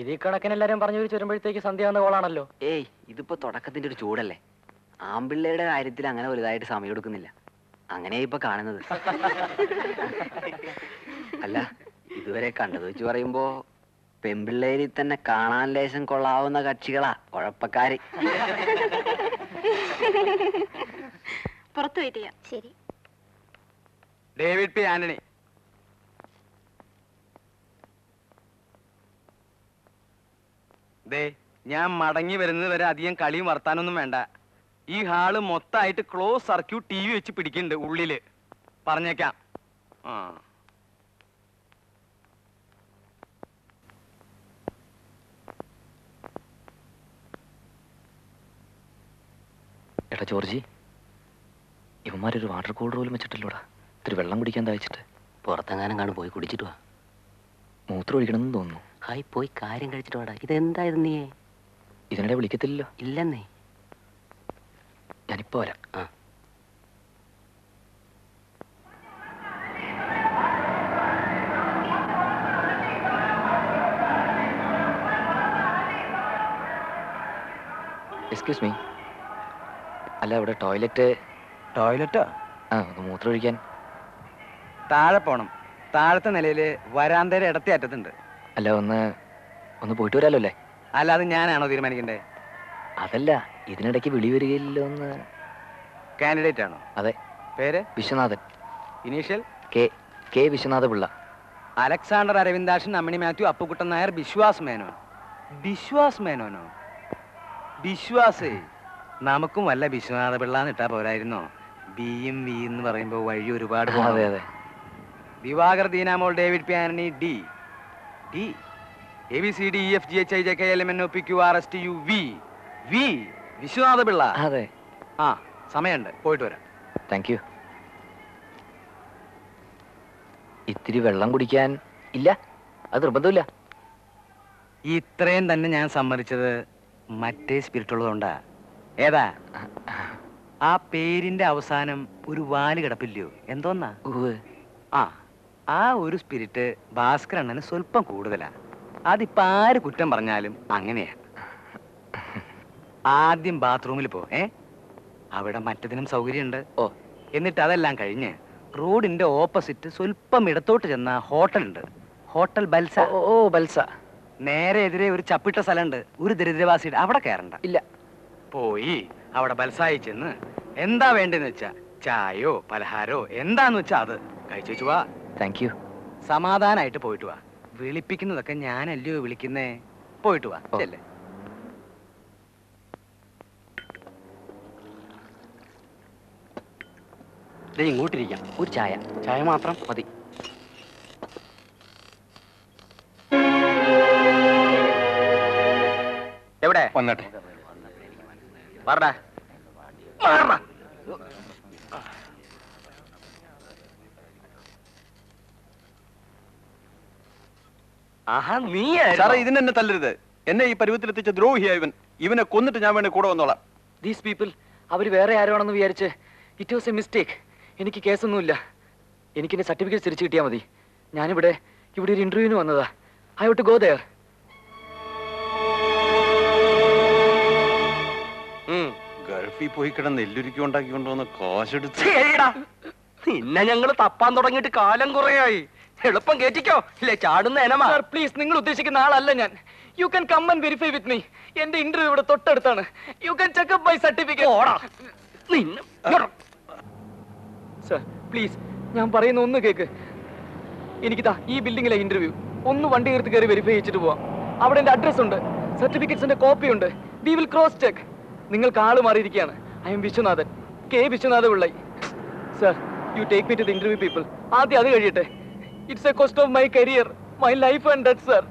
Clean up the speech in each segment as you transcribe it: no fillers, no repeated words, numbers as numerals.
ഇത് ഈ കണക്കിന് എല്ലാരും പറഞ്ഞു വരുമ്പോഴത്തേക്ക് സന്ധ്യ എന്ന കോളാണല്ലോ. ഏയ് ഇതിപ്പോ തുടക്കത്തിന്റെ ഒരു ചൂടല്ലേ. ആമ്പിള്ളയുടെ കാര്യത്തിൽ അങ്ങനെ വലുതായിട്ട് സമയം എടുക്കുന്നില്ല. അങ്ങനെയാ ഇപ്പൊ കാണുന്നത്. അല്ല ഇതുവരെ കണ്ടത് വെച്ച് പറയുമ്പോ പെമ്പിള്ളേരിൽ തന്നെ കാണാൻ ലേശം കൊള്ളാവുന്ന കക്ഷികളാ കുഴപ്പക്കാര്. പുറത്തു വെയിറ്റ് ചെയ്യാം. ശരി. David P Antony. ദേ ഞാൻ മടങ്ങി വരുന്നത് വരെ അധികം കളിയും വർത്താനൊന്നും വേണ്ട. ഈ ഹാള് മൊത്തമായിട്ട് ക്ലോസ് സർക്യൂട്ട് TV വെച്ച് പിടിക്കുന്നുണ്ട് ഉള്ളില്. പറഞ്ഞേക്കാം. ആ എടാ ജോർജി, ഇവന്മാരൊരു വാട്ടർ കൂളർ പോലും വെച്ചിട്ടില്ലോടാ. ഇത്തിരി വെള്ളം കുടിക്കാൻ തയ്ച്ചിട്ട് പുറത്തെങ്ങാനും കാണും പോയി കുടിച്ചിട്ട് വാ. മൂത്രം ഒഴിക്കണമെന്ന് തോന്നുന്നു. ഹായ് പോയി കാര്യം കഴിച്ചിട്ട് വാടാ. ഇതെന്തായിരുന്നു നീ? ഇതിനിടെ വിളിക്കത്തില്ലല്ലോ. ഇല്ലെന്നേ. ഞാനിപ്പോ വരാം. ആ എക്സ്ക്യൂസ് മീ. അല്ല ഇവിടെ ടോയ്ലറ്റോ? ആ ഒന്ന് മൂത്രം ഒഴിക്കാൻ. താഴെ പോണം. താഴത്തെ നിലയില് വരാന്തയുടെ ഇടത്തെ അറ്റത്തുണ്ട്. അല്ല ഒന്ന് പോയിട്ട് വരാലോ അല്ലേ? അല്ലാതെ ഞാനാണോ തീരുമാനിക്കണ്ടേ? അതല്ല, ഇതിനിടയ്ക്ക് വിളി വരികയില്ലോ എന്ന്. കാൻഡിഡേറ്റ് ആണോ? അതെ. പേര്? Viswanathan. Initial? K Viswanatha Pillai. Alexander Aravindakshan, Ammini Mathew, Appukuttan Nair, Biswas Menon. Biswas മേനോനോ? ബിശ്വാസേ നമുക്കും വല്ല വിശ്വനാഥ പിള്ള ഇട്ടാ പോരായിരുന്നോ? ബിയും വി എന്ന് പറയുമ്പോ വഴി ഒരുപാട്. അതെ അതെ. Diwakar, Deenamol, David P Antony, D D ABCDEFGHIJKLMNOPQRSTU V Viswanatha Pillai. അതെ. ആ സമയമുണ്ട്, പോയിട്ട് വരാം. Thank you. ഇത്തിരി വെള്ളം കുടിക്കാൻ ഇല്ല? അത് നിർബന്ധമില്ല. ഇത്രയും തന്നെ ഞാൻ സമ്മതിച്ചത് മറ്റേ സ്പിരിറ്റ് ഉള്ളതുകൊണ്ടാ. ഏതാ ആ പേരിന്റെ അവസാനം ഒരു വാല് കിടപ്പില്ലയോ? എന്തോന്നാ? ആ ഒരു സ്പിരിറ്റ് ഭാസ്കരണ്ണന് സ്വല്പം കൂടുതലാ. അതിപ്പോ ആര് കുറ്റം പറഞ്ഞാലും അങ്ങനെയാ. ആദ്യം ബാത്റൂമിൽ പോ. അവിടെ മറ്റതിനും സൗകര്യമുണ്ട്. എന്നിട്ട് അതെല്ലാം കഴിഞ്ഞ് റോഡിന്റെ ഓപ്പോസിറ്റ് സ്വല്പം ഇടത്തോട്ട് ചെന്ന ഹോട്ടലുണ്ട്. Hotel balsa. ബൽസ. നേരെ എതിരെ ഒരു ചപ്പിട്ട സ്ഥലമുണ്ട്, ഒരു ദരിദ്രവാസിയുടെ. അവിടെ കയറണ്ട. ഇല്ല. പോയി അവിടെ ബൽസായി ചെന്ന് എന്താ വേണ്ടെന്ന് വെച്ചാ ചായയോ പലഹാരോ എന്താന്ന് വെച്ചാ അത് കഴിച്ചു വാ. Thank you. സമാധാനായിട്ട് പോയിട്ട് വാ. വിളിപ്പിക്കുന്നതൊക്കെ ഞാനല്ലയോ വിളിക്കുന്നേ. പോയിട്ട് വാ. ചെല്ലേ. ഇങ്ങോട്ടിരിക്കാം. ഒരു ചായ മാത്രം മതി. എവിടെ വന്നട്ടെ. സാറേ ഇതിനെന്നെ തല്ലരുത്. എന്നെ ഈ പരുവത്തിലെത്തിച്ച ദ്രോഹിയാ ഇവൻ. ഇവനെ കൊന്നിട്ട് ഞാൻ വേണ്ടി കൂടെ വന്നോളാം. ദീസ് പീപ്പിൾ അവർ വേറെ ആരോണെന്ന് വിചാരിച്ച് ഇറ്റ് വാസ് എ മിസ്റ്റേക്ക്. എനിക്ക് കേസൊന്നുമില്ല. എനിക്കെന്റെ സർട്ടിഫിക്കറ്റ് തിരിച്ചു കിട്ടിയാൽ മതി. ഞാനിവിടെ ഒരു ഇന്റർവ്യൂവിന് വന്നതാ. I have to go there. ഗൾഫിൽ പോയി കിടന്ന് എല്ലുരുക്കി ഉണ്ടാക്കിക്കൊണ്ടുവന്ന് കാശെടുത്ത് പിന്നെ ഞങ്ങള് തപ്പാൻ തുടങ്ങിയിട്ട് കാലം കുറയായി. എളുപ്പം കേറ്റിക്കോ, ഇല്ലേ ചാടുന്ന എനമാ. പ്ലീസ്, നിങ്ങൾ ഉദ്ദേശിക്കുന്ന ആളല്ല ഞാൻ. You can come and verify with me. എന്റെ ഇന്റർവ്യൂ ഇവിടെ തൊട്ടടുത്താണ്. You can check up my certificate. Sir please, ഞാൻ പറയുന്ന ഒന്ന് കേക്ക്. എനിക്കിതാ ഈ ബിൽഡിങ്ങിലെ ഇന്റർവ്യൂ. ഒന്ന് വണ്ടി എടുത്ത് കയറി വെരിഫൈ ചെയ്തിട്ട് പോവാം. അവിടെ എന്റെ അഡ്രസ് ഉണ്ട്, സർട്ടിഫിക്കറ്റ്സിന്റെ കോപ്പി ഉണ്ട്. We will cross check. നിങ്ങൾക്ക് ആള് മാറിയിരിക്കുകയാണ്. I am Viswanathan, K Viswanatha Pillai. Sir you take me to the interview people. ആദ്യം അത് കഴിയട്ടെ. It's a cost of my career, my life and death sir.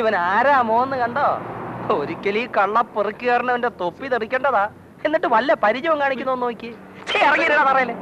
ഇവൻ ആരാമോന്ന് കണ്ടോ? ഒരിക്കലും ഈ കള്ള പെറുക്കുകാരനവന്റെ തൊപ്പി തെറിക്കേണ്ടതാ. എന്നിട്ട് വല്ല പരിചയവും കാണിക്കുന്നോ നോക്കി. ഇറങ്ങിയിട്ടാ പറയലേ.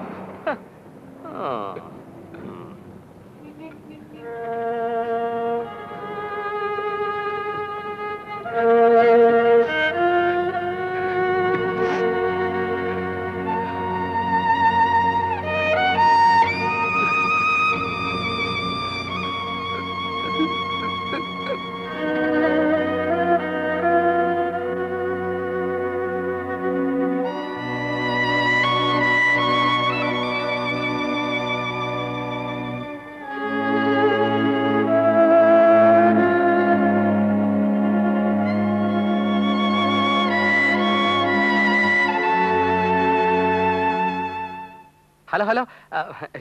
ഹലോ ഹലോ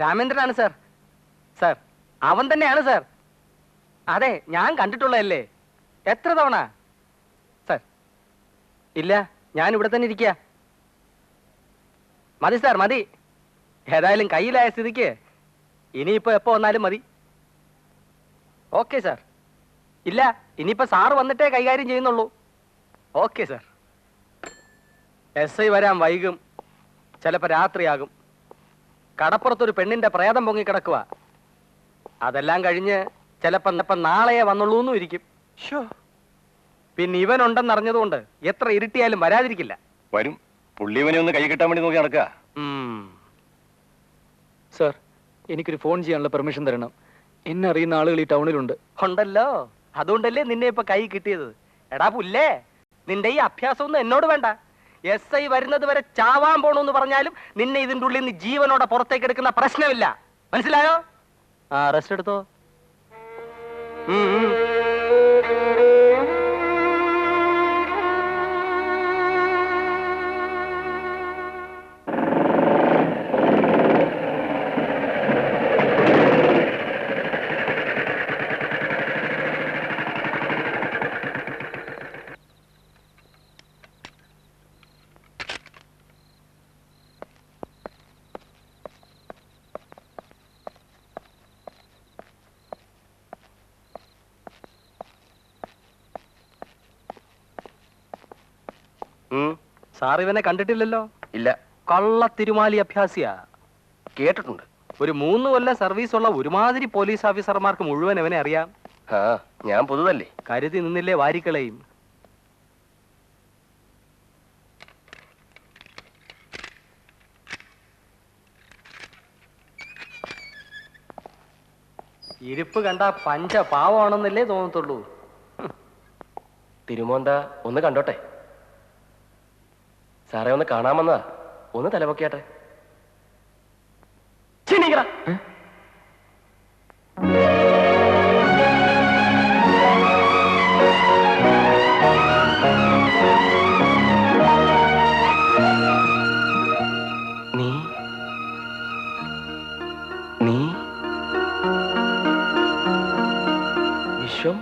രാമേന്ദ്രനാണ് സാർ. സാർ അവൻ തന്നെയാണ് സാർ. അതെ, ഞാൻ കണ്ടിട്ടുള്ളതല്ലേ. എത്ര തവണ സാർ? ഇല്ല, ഞാൻ ഇവിടെ തന്നെ ഇരിക്കുക. മതി സാർ, മതി. ഏതായാലും കയ്യിലായ സ്ഥിതിക്ക് ഇനിയിപ്പോ എപ്പോ വന്നാലും മതി. Okay sir. ഇല്ല, ഇനിയിപ്പോ സാറ് വന്നിട്ടേ കൈകാര്യം ചെയ്യുന്നുള്ളൂ. Okay sir. SI വരാൻ വൈകും, ചിലപ്പോ രാത്രിയാകും. കടപ്പുറത്തൊരു പെണ്ണിന്റെ പ്രേതം പൊങ്ങി കിടക്കുക. അതെല്ലാം കഴിഞ്ഞ് ചിലപ്പോ നാളെയെ വന്നുള്ളൂന്നും ഇരിക്കും. പിന്നെ ഇവനുണ്ടെന്നറിഞ്ഞതുകൊണ്ട് എത്ര ഇരുട്ടിയാലും വരാതിരിക്കില്ല. വരും. പുള്ളി ഇവനെ ഒന്ന് കൈ കിട്ടാൻ വേണ്ടി നോക്കി നടക്കുക. സർ, എനിക്കൊരു ഫോൺ ചെയ്യാനുള്ള പെർമിഷൻ തരണം. എന്നെ അറിയുന്ന ആളുകൾ ഈ ടൗണിലുണ്ട്. ഉണ്ടല്ലോ, അതുകൊണ്ടല്ലേ നിന്നെ ഇപ്പൊ കൈ കിട്ടിയത്. എടാ പുല്ലേ, നിന്റെ ഈ അഭ്യാസമൊന്നും എന്നോട് വേണ്ട. SI വരുന്നത് വരെ ചാവാൻ പോണെന്ന് പറഞ്ഞാലും നിന്നെ ഇതിന്റെ ഉള്ളിൽ നിന്ന് ജീവനോടെ പുറത്തേക്ക് എടുക്കുന്ന പ്രശ്നമില്ല. മനസ്സിലായോ? ആ, റെസ്റ്റ് എടുത്തോ. സാർ ഇവനെ കണ്ടിട്ടില്ലല്ലോ? ഇല്ല. കള്ള തിരുമാലി അഭ്യാസിയാ. കേട്ടിട്ടുണ്ട്. ഒരു 3 കൊല്ലം സർവീസ് ഉള്ള ഒരുമാതിരി പോലീസ് ഓഫീസർമാർക്ക് മുഴുവൻ ഇവനെ അറിയാം. ആ, ഞാൻ പുതുതല്ലേ. കരുതി നിന്നില്ലേ വാരിക്കളയും. ഇരിപ്പ് കണ്ട പഞ്ച പാവമാണെന്നല്ലേ തോന്നത്തുള്ളൂ. തിരുമോന്ത ഒന്ന് കണ്ടോട്ടെ. സാറേ ഒന്ന് കാണാമെന്നാ. ഒന്ന് തലപൊക്കിയാട്ടെ. നീ നീ വിശ്വം